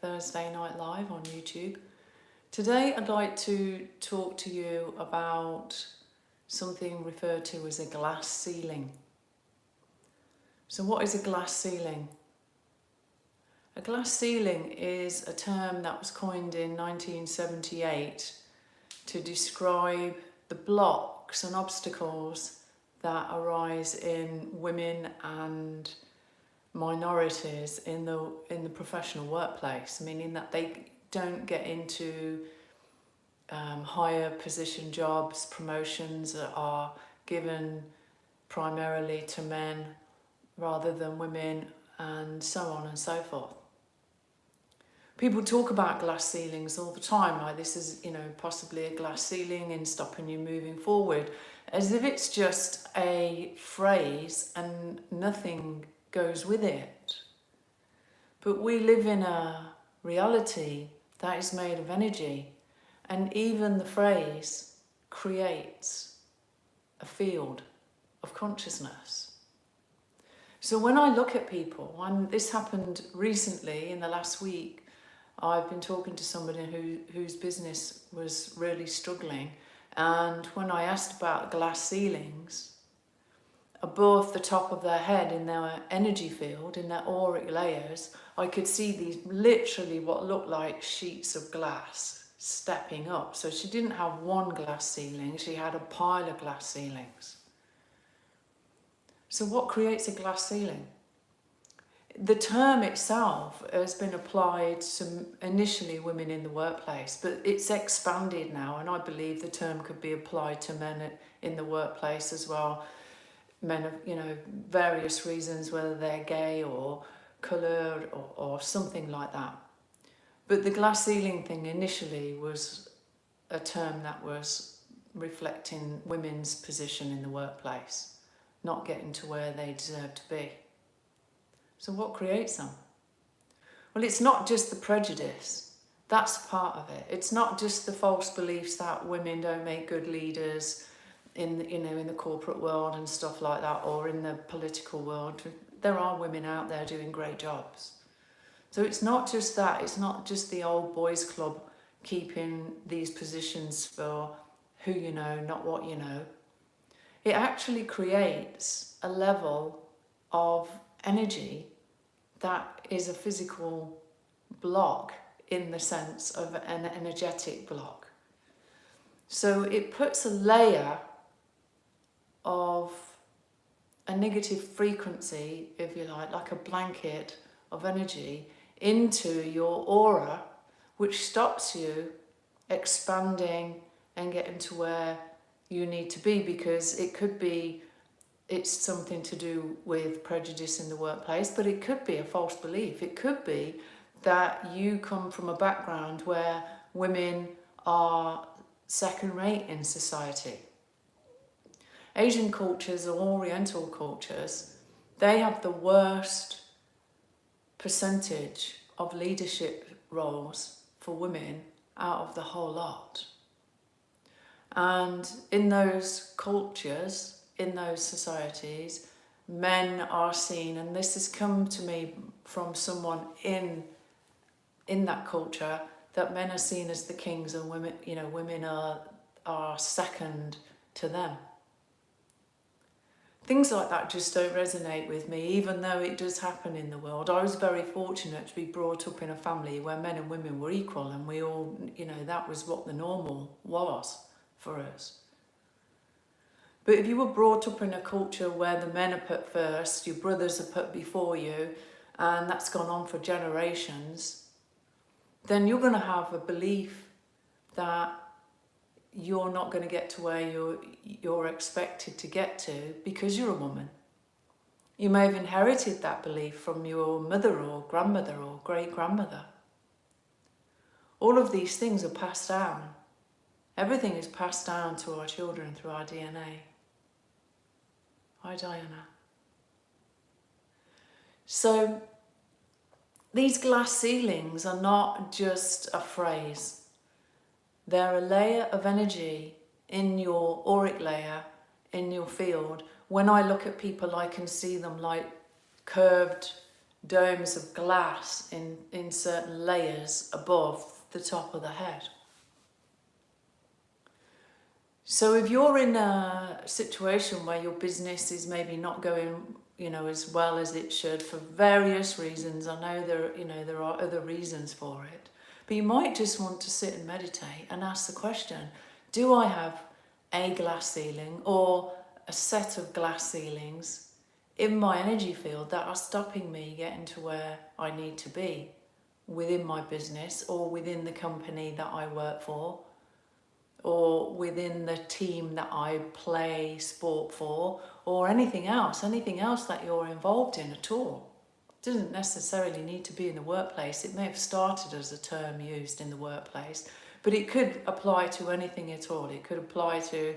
Thursday Night Live on YouTube. Today I'd like to talk to you about something referred to as a glass ceiling. So what is a glass ceiling? A glass ceiling is a term that was coined in 1978 to describe the blocks and obstacles that arise in women and minorities in the professional workplace, meaning that they don't get into higher position jobs, promotions that are given primarily to men rather than women, and so on and so forth. People talk about glass ceilings all the time, like this is, possibly a glass ceiling in stopping you moving forward, as if it's just a phrase and nothing goes with it. But we live in a reality that is made of energy, and even the phrase creates a field of consciousness. So when I look at people, and this happened recently in the last week, I've been talking to somebody whose business was really struggling, and when I asked about glass ceilings, above the top of their head in their energy field, in their auric layers, I could see these literally what looked like sheets of glass stepping up. So she didn't have one glass ceiling, she had a pile of glass ceilings. So what creates a glass ceiling? The term itself has been applied to initially women in the workplace, but it's expanded now, and I believe the term could be applied to men in the workplace as well. Men of, various reasons, whether they're gay or coloured or something like that. But the glass ceiling thing initially was a term that was reflecting women's position in the workplace, not getting to where they deserve to be. So what creates them? Well, it's not just the prejudice. That's part of it. It's not just the false beliefs that women don't make good leaders in the corporate world and stuff like that, or in the political world. There are women out there doing great jobs. So it's not just that. It's not just the old boys club keeping these positions for who you know, not what you know. It actually creates a level of energy that is a physical block in the sense of an energetic block. So it puts a layer of a negative frequency, if you like a blanket of energy, into your aura, which stops you expanding and getting to where you need to be, because it's something to do with prejudice in the workplace, but it could be a false belief. It could be that you come from a background where women are second rate in society. Asian cultures or Oriental cultures, they have the worst percentage of leadership roles for women out of the whole lot. And in those cultures, in those societies, men are seen, and this has come to me from someone in that culture, that men are seen as the kings and women are second to them. Things like that just don't resonate with me, even though it does happen in the world. I was very fortunate to be brought up in a family where men and women were equal, and we all, that was what the normal was for us. But if you were brought up in a culture where the men are put first, your brothers are put before you, and that's gone on for generations, then you're going to have a belief that you're not going to get to where you're expected to get to because you're a woman. You may have inherited that belief from your mother or grandmother or great-grandmother. All of these things are passed down. Everything is passed down to our children through our DNA. Hi, Diana. So these glass ceilings are not just a phrase. They're a layer of energy in your auric layer, in your field. When I look at people, I can see them like curved domes of glass in certain layers above the top of the head. So if you're in a situation where your business is maybe not going, as well as it should for various reasons, I know there are other reasons for it, but you might just want to sit and meditate and ask the question, do I have a glass ceiling or a set of glass ceilings in my energy field that are stopping me getting to where I need to be within my business or within the company that I work for, or within the team that I play sport for, or anything else that you're involved in at all. It doesn't necessarily need to be in the workplace. It may have started as a term used in the workplace, but it could apply to anything at all. It could apply to,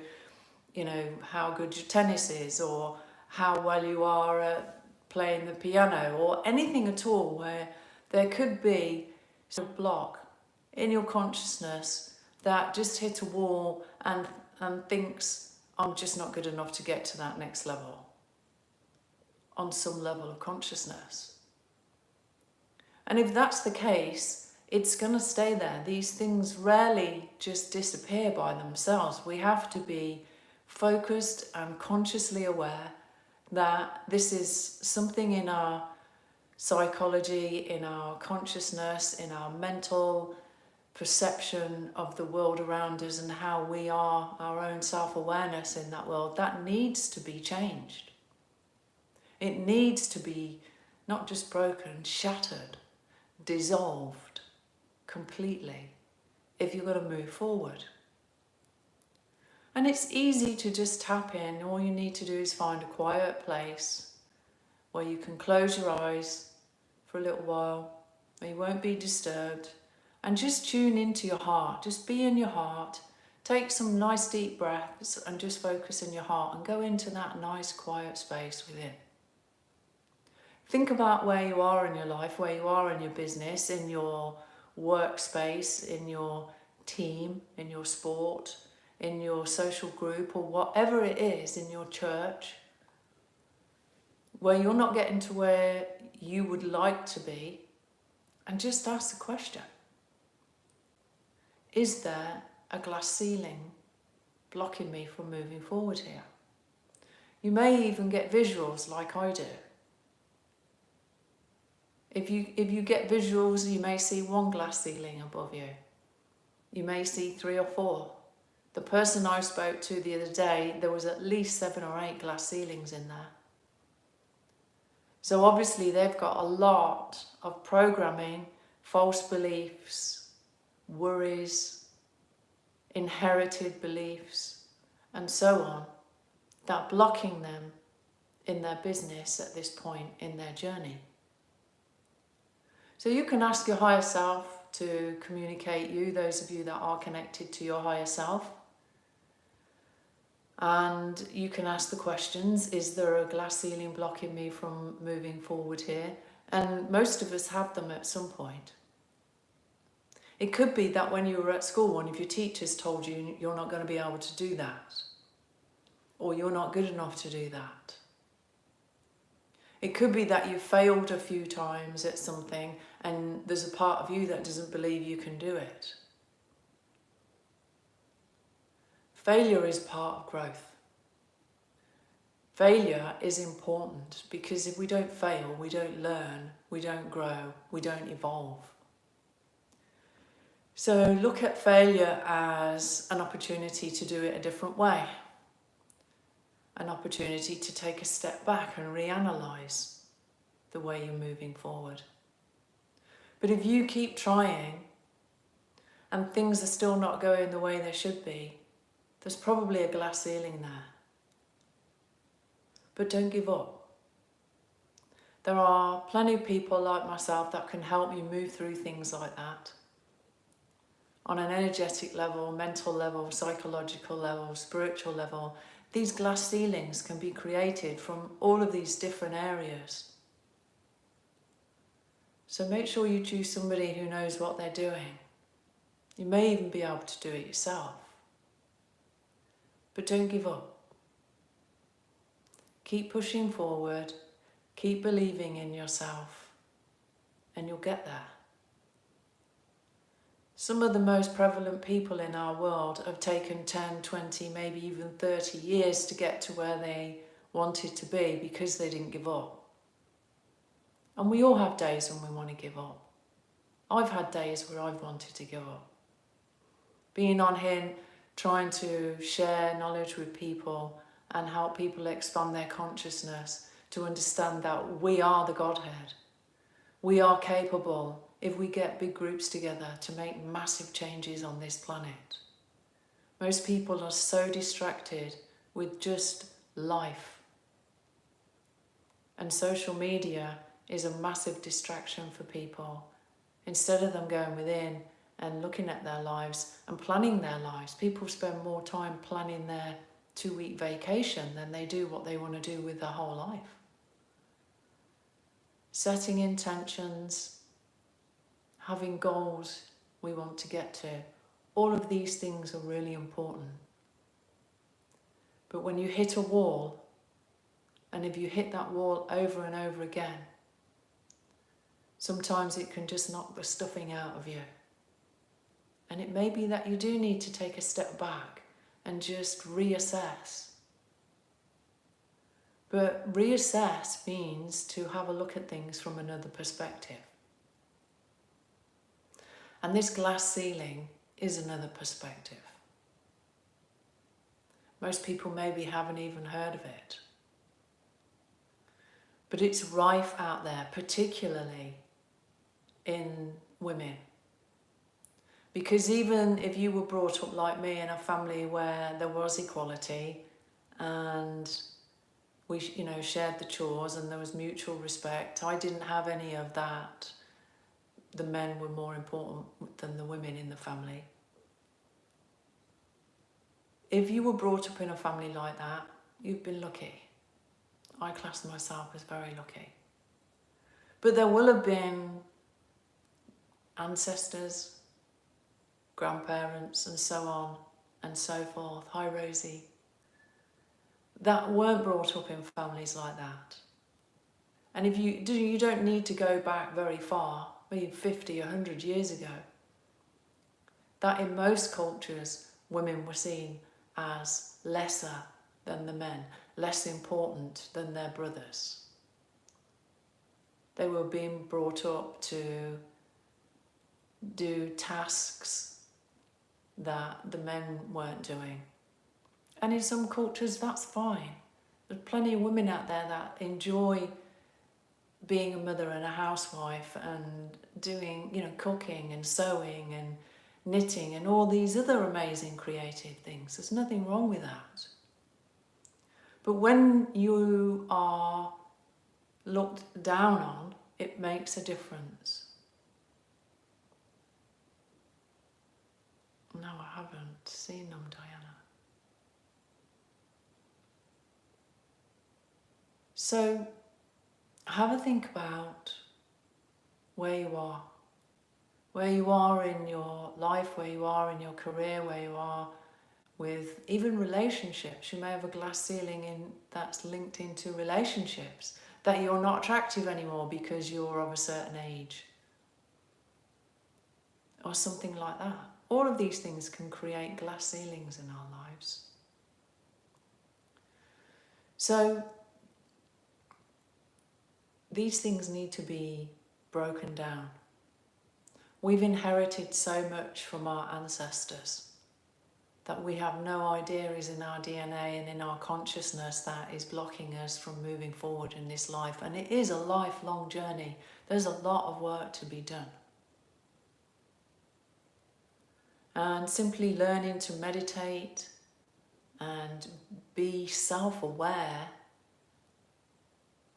how good your tennis is, or how well you are at playing the piano, or anything at all where there could be a block in your consciousness that just hit a wall and thinks, I'm just not good enough to get to that next level on some level of consciousness. And if that's the case, it's going to stay there. These things rarely just disappear by themselves. We have to be focused and consciously aware that this is something in our psychology, in our consciousness, in our mental perception of the world around us and how we are, our own self-awareness in that world, that needs to be changed. It needs to be not just broken, shattered, dissolved completely if you're going to move forward. And it's easy to just tap in. All you need to do is find a quiet place where you can close your eyes for a little while, where you won't be disturbed, and just tune into your heart. Just be in your heart. Take some nice deep breaths and just focus in your heart and go into that nice quiet space within. Think about where you are in your life, where you are in your business, in your workspace, in your team, in your sport, in your social group, or whatever it is, in your church, where you're not getting to where you would like to be, and just ask the question. Is there a glass ceiling blocking me from moving forward here? You may even get visuals like I do. If you get visuals, you may see one glass ceiling above you. You may see 3 or 4. The person I spoke to the other day, there was at least 7 or 8 glass ceilings in there. So obviously they've got a lot of programming, false beliefs, worries, inherited beliefs, and so on, that are blocking them in their business at this point in their journey. So you can ask your higher self to communicate you, those of you that are connected to your higher self. And you can ask the questions, is there a glass ceiling blocking me from moving forward here? And most of us have them at some point. It could be that when you were at school, one of your teachers told you you're not going to be able to do that, or you're not good enough to do that. It could be that you failed a few times at something and there's a part of you that doesn't believe you can do it. Failure is part of growth. Failure is important because if we don't fail, we don't learn, we don't grow, we don't evolve. So look at failure as an opportunity to do it a different way. An opportunity to take a step back and reanalyze the way you're moving forward. But if you keep trying and things are still not going the way they should be, there's probably a glass ceiling there. But don't give up. There are plenty of people like myself that can help you move through things like that. On an energetic level, mental level, psychological level, spiritual level, these glass ceilings can be created from all of these different areas. So make sure you choose somebody who knows what they're doing. You may even be able to do it yourself. But don't give up. Keep pushing forward. Keep believing in yourself. and you'll get there. Some of the most prevalent people in our world have taken 10, 20, maybe even 30 years to get to where they wanted to be because they didn't give up. And we all have days when we want to give up. I've had days where I've wanted to give up. Being on here, trying to share knowledge with people and help people expand their consciousness to understand that we are the Godhead. We are capable, if we get big groups together, to make massive changes on this planet. Most people are so distracted with just life. And social media is a massive distraction for people. Instead of them going within and looking at their lives and planning their lives, people spend more time planning their 2-week vacation than they do what they want to do with their whole life. Setting intentions, having goals we want to get to, all of these things are really important. But when you hit a wall, and if you hit that wall over and over again, sometimes it can just knock the stuffing out of you. And it may be that you do need to take a step back and just reassess. But reassess means to have a look at things from another perspective. And this glass ceiling is another perspective. Most people maybe haven't even heard of it. But it's rife out there, particularly in women. Because even if you were brought up like me in a family where there was equality and we shared the chores and there was mutual respect, I didn't have any of that. The men were more important than the women in the family. If you were brought up in a family like that, you've been lucky. I class myself as very lucky. But there will have been ancestors, grandparents, and so on and so forth, hi Rosie, that weren't brought up in families like that. And if you don't need to go back very far, maybe 50, 100 years ago, that in most cultures, women were seen as lesser than the men, less important than their brothers. They were being brought up to do tasks that the men weren't doing. And in some cultures, that's fine. There's plenty of women out there that enjoy being a mother and a housewife and doing, cooking and sewing and knitting and all these other amazing creative things. There's nothing wrong with that. But when you are looked down on, it makes a difference. No, I haven't seen them, Diana. So have a think about where you are in your life, where you are in your career, where you are with even relationships. You may have a glass ceiling that's linked into relationships, that you're not attractive anymore because you're of a certain age or something like that. All of these things can create glass ceilings in our lives. So these things need to be broken down. We've inherited so much from our ancestors that we have no idea is in our DNA and in our consciousness that is blocking us from moving forward in this life. And it is a lifelong journey. There's a lot of work to be done. And simply learning to meditate and be self-aware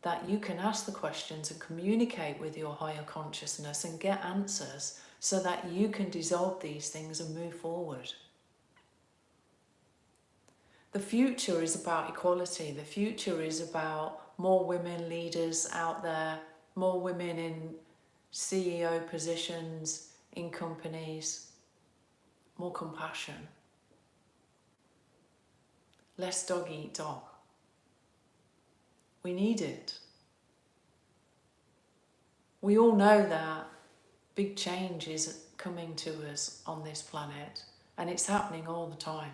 that you can ask the questions and communicate with your higher consciousness and get answers so that you can dissolve these things and move forward. The future is about equality. The future is about more women leaders out there, more women in CEO positions, in companies, more compassion, less dog eat dog. We need it. We all know that big change is coming to us on this planet, and it's happening all the time.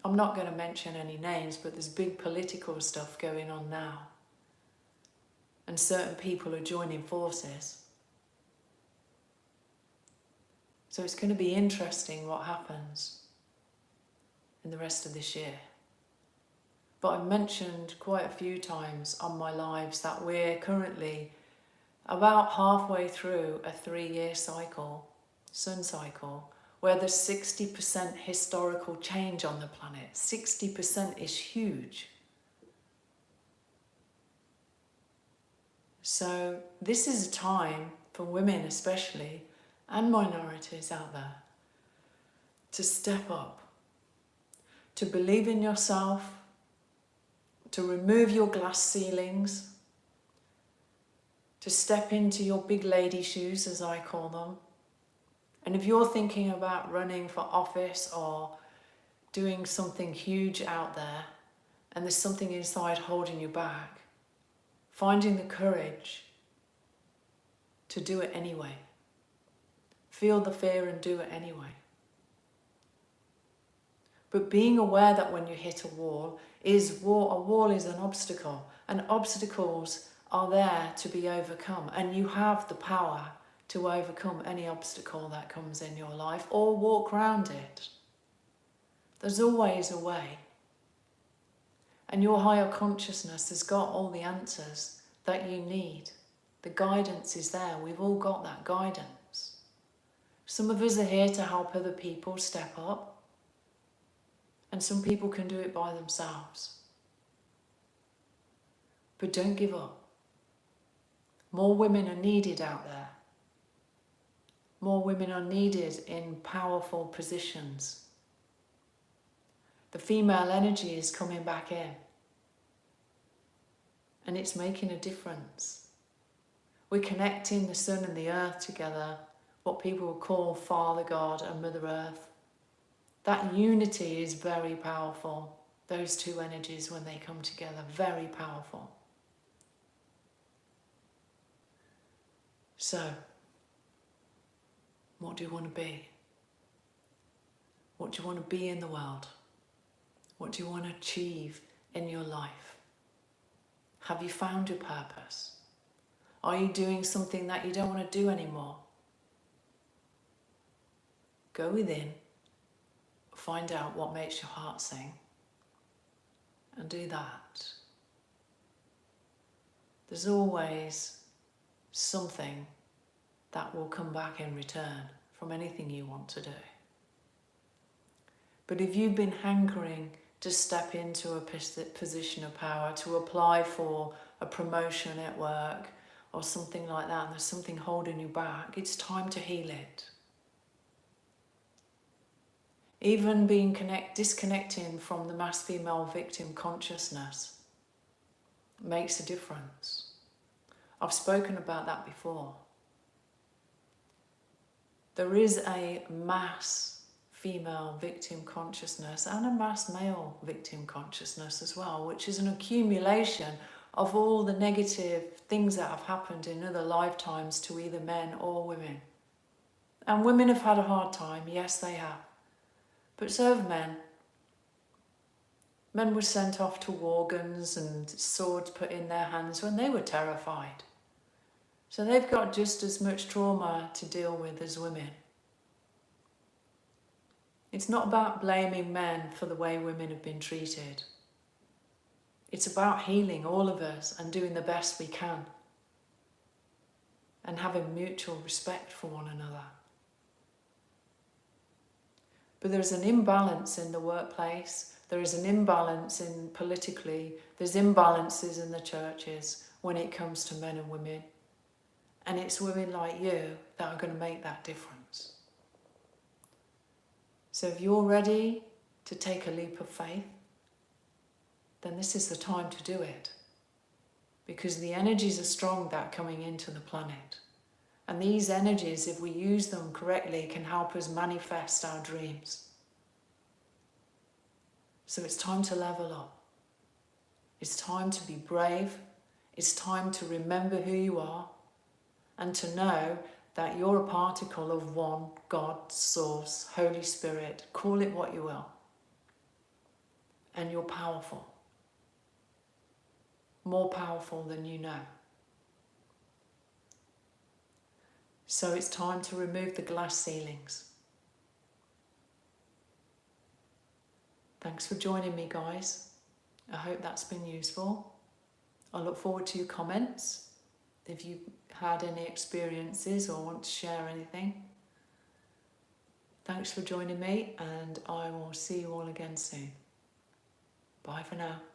I'm not going to mention any names, but there's big political stuff going on now. And certain people are joining forces. So it's going to be interesting what happens in the rest of this year. But I've mentioned quite a few times on my lives that we're currently about halfway through a 3-year cycle, sun cycle, where there's 60% historical change on the planet. 60% is huge. So this is a time for women especially, and minorities out there, to step up, to believe in yourself, to remove your glass ceilings, to step into your big lady shoes, as I call them. And if you're thinking about running for office or doing something huge out there, and there's something inside holding you back, finding the courage to do it anyway. Feel the fear and do it anyway. But being aware that when you hit a wall is a wall is an obstacle, and obstacles are there to be overcome, and you have the power to overcome any obstacle that comes in your life or walk around it. There's always a way. And your higher consciousness has got all the answers that you need. The guidance is there. We've all got that guidance. Some of us are here to help other people step up, and some people can do it by themselves. But don't give up. More women are needed out there. More women are needed in powerful positions. The female energy is coming back in, and it's making a difference. We're connecting the sun and the earth together, what people would call Father God and Mother Earth. That unity is very powerful. Those two energies, when they come together, very powerful. So, what do you want to be? What do you want to be in the world? What do you want to achieve in your life? Have you found your purpose? Are you doing something that you don't want to do anymore? Go within, find out what makes your heart sing, and do that. There's always something that will come back in return from anything you want to do. But if you've been hankering to step into a position of power, to apply for a promotion at work or something like that, and there's something holding you back, it's time to heal it. Even being disconnecting from the mass female victim consciousness makes a difference. I've spoken about that before. There is a mass female victim consciousness and a mass male victim consciousness as well, which is an accumulation of all the negative things that have happened in other lifetimes to either men or women. And women have had a hard time, yes they have. But so have men. Men were sent off to war guns and swords put in their hands when they were terrified. So they've got just as much trauma to deal with as women. It's not about blaming men for the way women have been treated. It's about healing all of us and doing the best we can and having mutual respect for one another. But there's an imbalance in the workplace, there is an imbalance in politically, there's imbalances in the churches when it comes to men and women. And it's women like you that are going to make that difference. So if you're ready to take a leap of faith, then this is the time to do it. Because the energies are strong that are coming into the planet. And these energies, if we use them correctly, can help us manifest our dreams. So it's time to level up. It's time to be brave. It's time to remember who you are and to know that you're a particle of one God, Source, Holy Spirit, call it what you will. And you're powerful. More powerful than you know. So it's time to remove the glass ceilings. Thanks for joining me, guys. I hope that's been useful. I look forward to your comments. If you've had any experiences or want to share anything. Thanks for joining me, and I will see you all again soon. Bye for now.